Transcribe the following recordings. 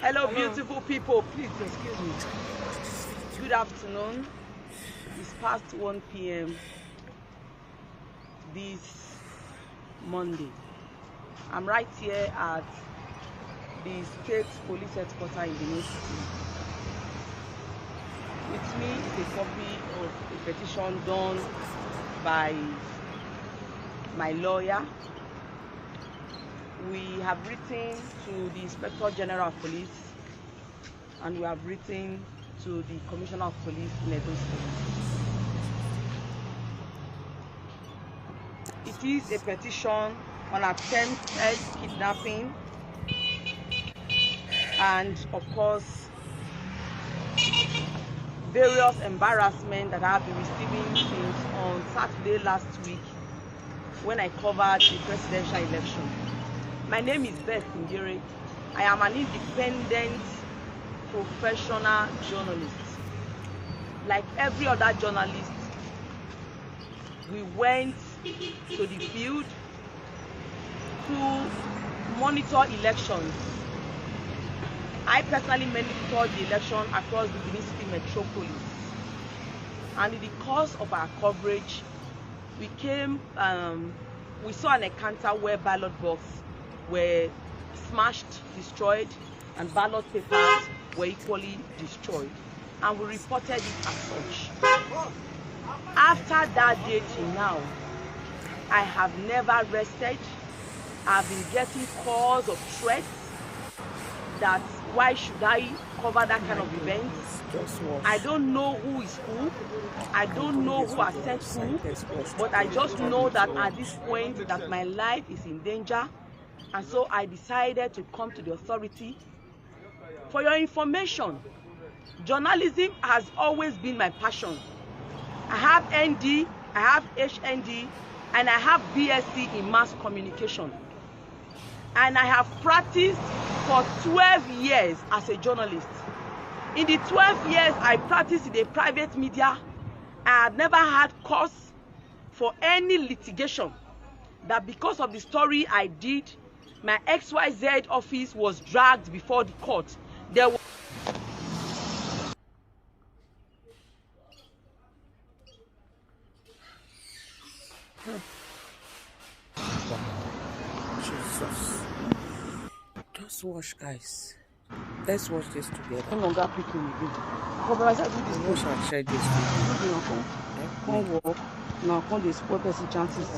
Hello, beautiful people. Please excuse me. Good afternoon. It's past 1 p.m. this Monday. I'm right here at the state police headquarters in Benin City. With me is a copy of a petition done by my lawyer. We have written to the Inspector General of Police and we have written to the Commissioner of Police in Edo State. It is a petition on attempted kidnapping and, of course, various embarrassment that I have been receiving since on Saturday last week when I covered the presidential election. My name is Beth Ngere. I am an independent professional journalist. Like every other journalist, we went to the field to monitor elections. I personally monitored the election across the Benin City metropolis. And in the course of our coverage, we saw an encounter where ballot boxes were smashed, destroyed, and ballot papers were equally destroyed. And we reported it as such. After that day till now, I have never rested. I've been getting calls of threats that why should I cover that kind of event? I don't know who is who. I don't know who has sent who. But I just know that at this point that my life is in danger. And so I decided to come to the authority. For your information, journalism has always been my passion. I have ND, I have HND, and I have BSc in mass communication. And I have practiced for 12 years as a journalist. In the 12 years I practiced in the private media, I have never had cause for any litigation that because of the story I did, my XYZ office was dragged before the court. There was Jesus. Just watch, guys. Let's watch this together. no longer picking again. I do this. We shall share this video. Can't walk. Now can't they spoil person chances.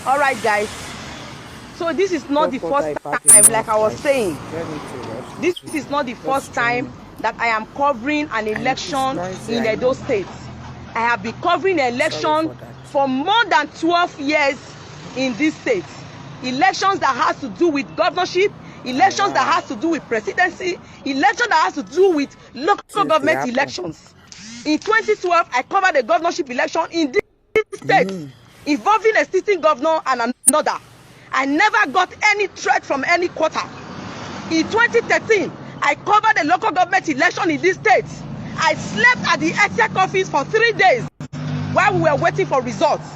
All right, guys. So this is not the first time, like I was saying. This is not the first time that I am covering an election in Edo State. I have been covering an election for more than 12 years in this state. Elections that has to do with governorship, elections that has to do with presidency, elections that has to do with local government elections. In 2012, I covered the governorship election in this state, involving a sitting governor and another. I never got any threat from any quarter. In 2013, I covered the local government election in this state. I slept at the exec office for 3 days while we were waiting for results.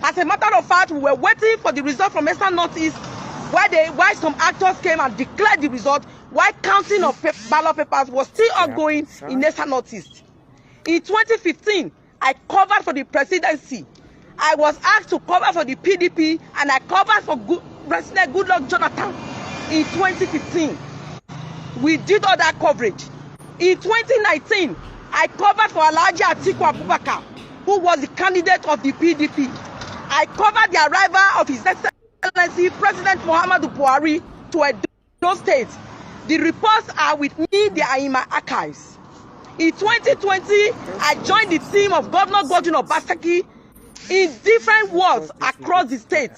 As a matter of fact, we were waiting for the result from Eastern Northeast while some actors came and declared the result while counting of ballot papers was still ongoing in Eastern Northeast. In 2015, I covered for the presidency. I was asked to cover for the PDP and I covered for President Goodluck Jonathan in 2015. We did all that coverage. In 2019, I covered for Alhaji Atiku Abubakar, who was the candidate of the PDP. I covered the arrival of His Excellency President Muhammadu Buhari to Edo State. The reports are with me, they are in my archives. In 2020, I joined the team of Govnor obasaki in different wards across the state.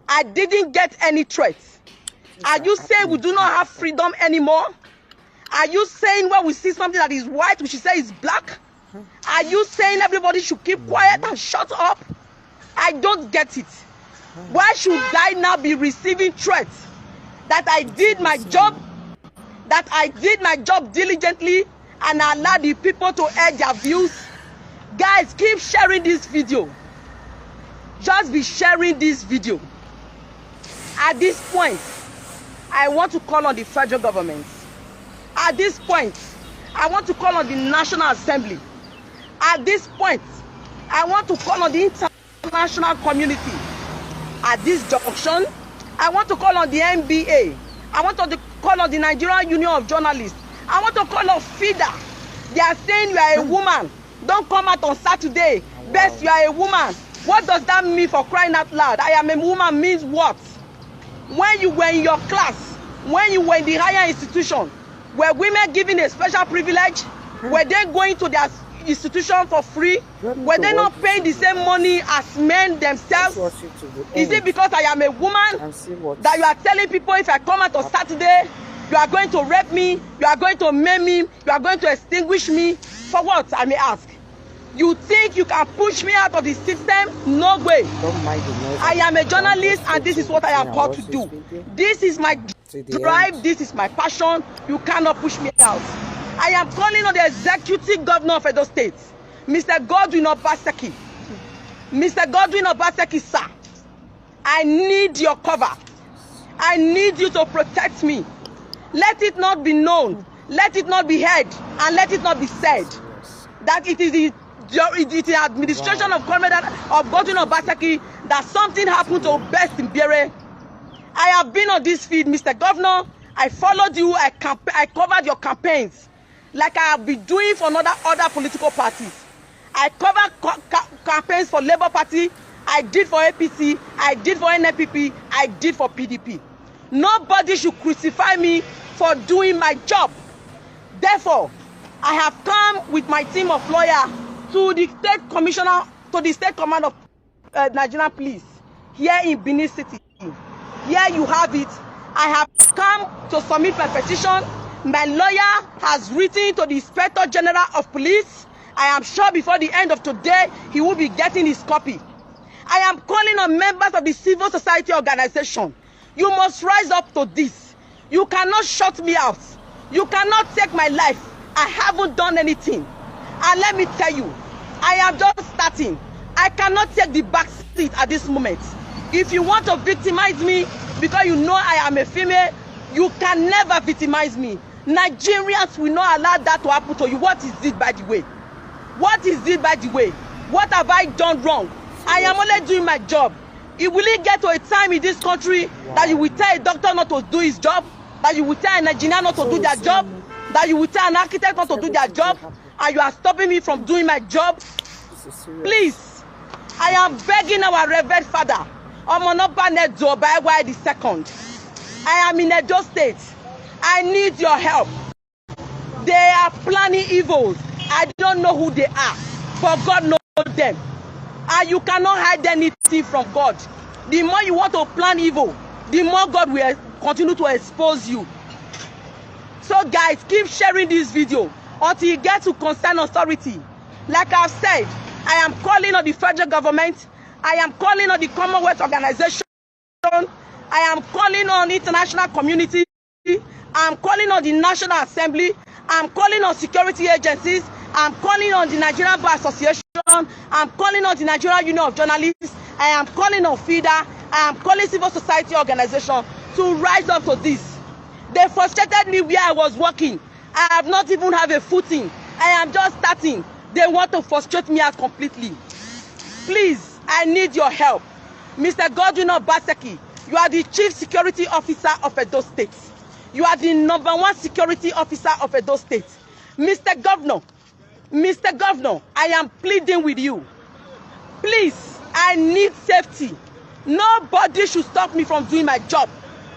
I didn't get any threats. Are you saying we do not have freedom anymore? Are you saying when we see something that is white, we should say it's black? Are you saying everybody should keep quiet and shut up? I don't get it. Why should I now be receiving threats that I did my job, diligently and allow the people to air their views? Guys, keep sharing this video. just be sharing this video. At this point, I want to call on the federal government. At this point, I want to call on the National Assembly. At this point, I want to call on the international community. At this junction, I want to call on the NBA. I want to call on the Nigerian Union of Journalists. I want to call on FIDA. They are saying you are a woman. Don't come out on Saturday. Best, you are a woman. What does that mean, for crying out loud? I am a woman means what? When you were in your class, when you were in the higher institution, were women given a special privilege? Were they going to their institution for free? Were they not paying the same money as men themselves? Is it because I am a woman that you are telling people if I come out on Saturday, you are going to rape me, you are going to maim me, you are going to extinguish me? For what, I may ask? You think you can push me out of the system? No way. I am a journalist and this is what I am called to do. This is my drive, this is my passion. You cannot push me out. I am calling on the executive governor of Edo State, Mr. Govnor Obasaki. Mr. Govnor Obasaki, sir, I need your cover. I need you to protect me. Let it not be known, let it not be heard, and let it not be said that it is the administration of government of Govnor Obasaki that something happened to Best in Bere. I have been on this field, Mr. Governor. I followed you. I covered your campaigns like I have been doing for other political parties. I covered campaigns for Labour Party. I did for APC. I did for NPP. I did for PDP. Nobody should crucify me for doing my job. Therefore, I have come with my team of lawyers to the state commissioner, to the state command of Nigerian police here in Benin City. Here you have it. I have come to submit my petition. My lawyer has written to the Inspector General of Police. I am sure before the end of today, he will be getting his copy. I am calling on members of the civil society organization. You must rise up to this. You cannot shut me out. You cannot take my life. I haven't done anything. And let me tell you, I am just starting. I cannot take the back seat at this moment. If you want to victimize me because you know I am a female, you can never victimize me. Nigerians will not allow that to happen to you. What is it, by the way? What is it, by the way? What have I done wrong? I am only doing my job. It will get to a time in this country that you will tell a doctor not to do his job, that you will tell an engineer not to do their job, that you will tell an architect not to do their job, and you are stopping me from doing my job? Please, I am begging our revered father, Omonoba Zobaewa II. I am in Edo State. I need your help. They are planning evils. I don't know who they are, but God knows them. And you cannot hide anything from God. The more you want to plan evil, the more God will continue to expose you. So guys, keep sharing this video until you get to concerned authority. Like I've said, I am calling on the federal government. I am calling on the Commonwealth Organization. I am calling on international community. I am calling on the National Assembly. I am calling on security agencies. I am calling on the Nigerian Bar Association. I am calling on the Nigerian Union of Journalists. I am calling on FIDA. I am calling civil society organization to rise up to this. They frustrated me where I was working. I have not even have a footing. I am just starting. They want to frustrate me out completely. Please, I need your help. Mr. Govnor Obasaki, you are the Chief Security Officer of Edo State. You are the #1 security officer of Edo State. Mr. Govnor, I am pleading with you. Please, I need safety. Nobody should stop me from doing my job.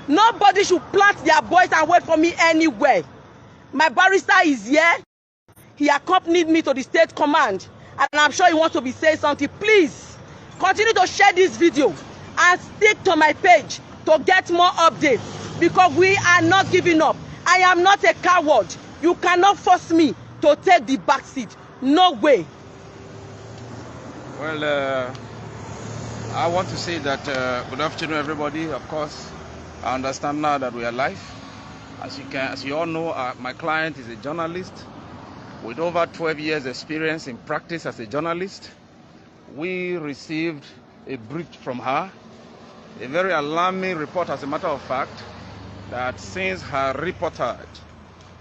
Nobody should plant their boys and wait for me anywhere. My barrister is here. He accompanied me to the state command, and I'm sure he wants to be saying something. Please, continue to share this video and stick to my page to get more updates, because we are not giving up. I am not a coward. You cannot force me to take the back seat. No way. Well, I want to say that good afternoon, everybody. Of course, I understand now that we are live. As you all know, my client is a journalist with over 12 years experience in practice as a journalist. We received a breach from her. A very alarming report, as a matter of fact, that since her reportage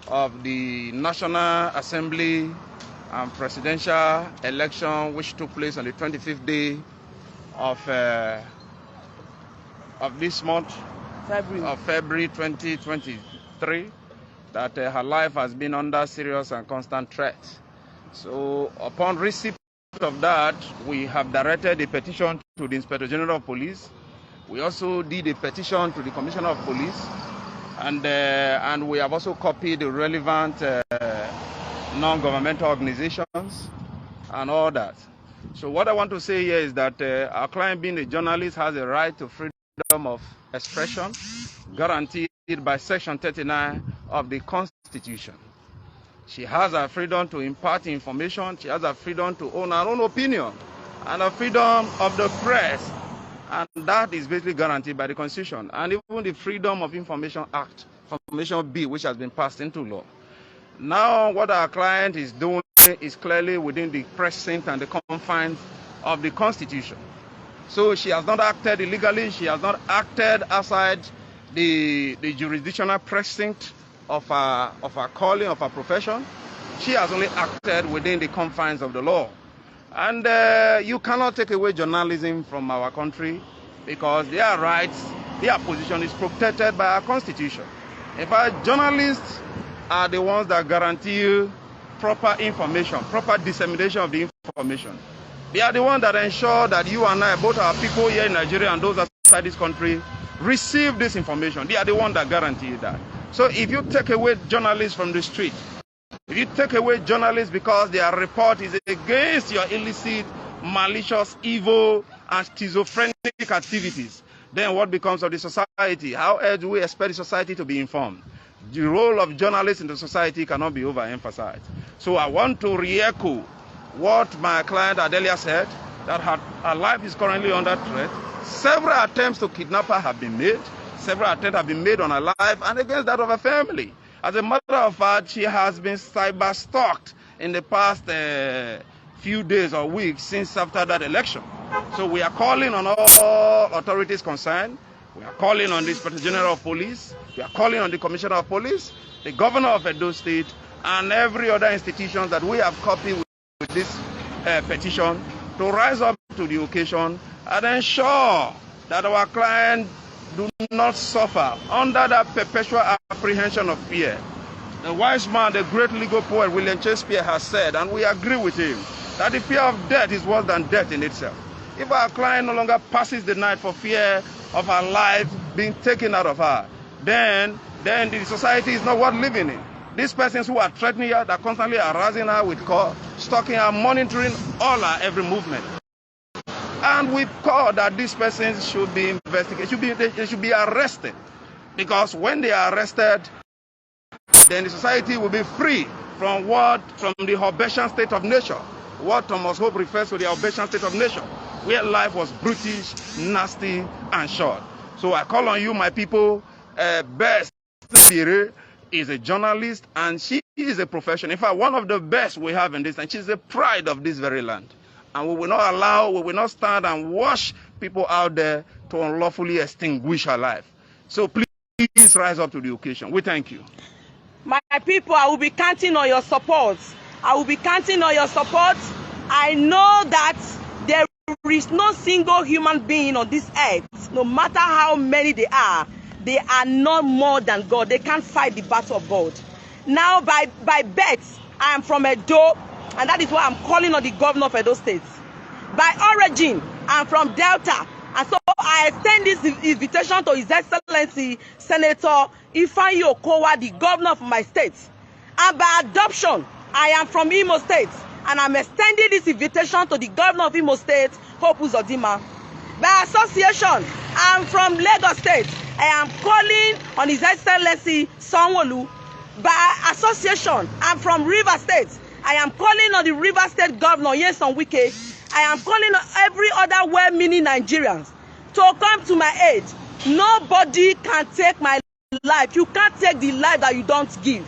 of the National Assembly and presidential election, which took place on the 25th day of this month, February 2023, that her life has been under serious and constant threat. So upon receipt of that, we have directed a petition to the Inspector General of Police. We also did a petition to the Commissioner of Police, and we have also copied the relevant non-governmental organizations and all that. So what I want to say here is that our client, being a journalist, has a right to freedom of expression guaranteed by Section 39 of the Constitution. She has a freedom to impart information. She has a freedom to own her own opinion and a freedom of the press. And that is basically guaranteed by the Constitution. And even the Freedom of Information Act, Information Bill, which has been passed into law. Now, what our client is doing is clearly within the precinct and the confines of the Constitution. So she has not acted illegally. She has not acted outside the jurisdictional precinct of her calling, of her profession. She has only acted within the confines of the law. And you cannot take away journalism from our country because their rights, their position is protected by our Constitution. In fact, journalists are the ones that guarantee proper information, proper dissemination of the information. They are the ones that ensure that you and I, both our people here in Nigeria and those outside this country, receive this information. They are the ones that guarantee that. So if you take away journalists from the street, if you take away journalists because their report is against your illicit, malicious, evil, and schizophrenic activities, then what becomes of the society? How else do we expect the society to be informed? The role of journalists in the society cannot be overemphasized. So I want to re-echo what my client Adelia said, that her life is currently under threat. Several attempts to kidnap her have been made. Several attempts have been made on her life and against that of her family. As a matter of fact, she has been cyber-stalked in the past few days or weeks since after that election. So we are calling on all authorities concerned. We are calling on the Inspector General of Police. We are calling on the Commissioner of Police, the Governor of Edo State, and every other institution that we have copied with this petition to rise up to the occasion and ensure that our client do not suffer under that perpetual apprehension of fear. The wise man, the great legal poet William Shakespeare has said, and we agree with him, that the fear of death is worse than death in itself. If our client no longer passes the night for fear of her life being taken out of her, then the society is not worth living in. These persons who are threatening her, that constantly harassing her with call, stalking her, monitoring all her every movement. And we call that these persons should be investigated, they should be arrested. Because when they are arrested, then the society will be free from the Hobbesian state of nature. What Thomas Hope refers to the Hobbesian state of nature, where life was brutish, nasty, and short. So I call on you, my people. Best is a journalist, and she is a professional. In fact, one of the best we have in this, and she's the pride of this very land. And we will not stand and watch people out there to unlawfully extinguish her life. So please rise up to the occasion. We thank you. My people, I will be counting on your support. I will be counting on your support. I know that there is no single human being on this earth, no matter how many they are not more than God. They can't fight the battle of God. Now, by birth, I am from Edo, and that is why I'm calling on the Governor of Edo State. By origin, I'm from Delta, and so I extend this invitation to His Excellency Senator Ifeanyi Okowa, the Governor of my state. And by adoption, I am from Imo State, and I'm extending this invitation to the Governor of Imo State, Hope Uzodinma. By association, I'm from Lagos State. I am calling on His Excellency Sanwo-Olu. By association, I'm from River State. I am calling on the River State Governor, Nyesom Wike. I am calling on every other well-meaning Nigerians to come to my aid. Nobody can take my life. You can't take the life that you don't give.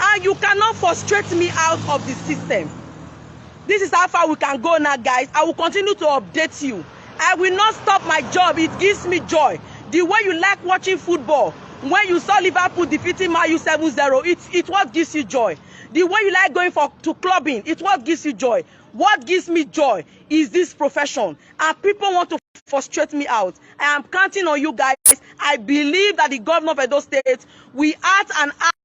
And you cannot frustrate me out of the system. This is how far we can go now, guys. I will continue to update you. I will not stop my job. It gives me joy. The way you like watching football, when you saw Liverpool defeating Man U 7-0, it's what gives you joy. The way you like going to clubbing, it's what gives you joy. What gives me joy is this profession, and people want to frustrate me out. I am counting on you guys. I believe that the governor of Edo State will act and act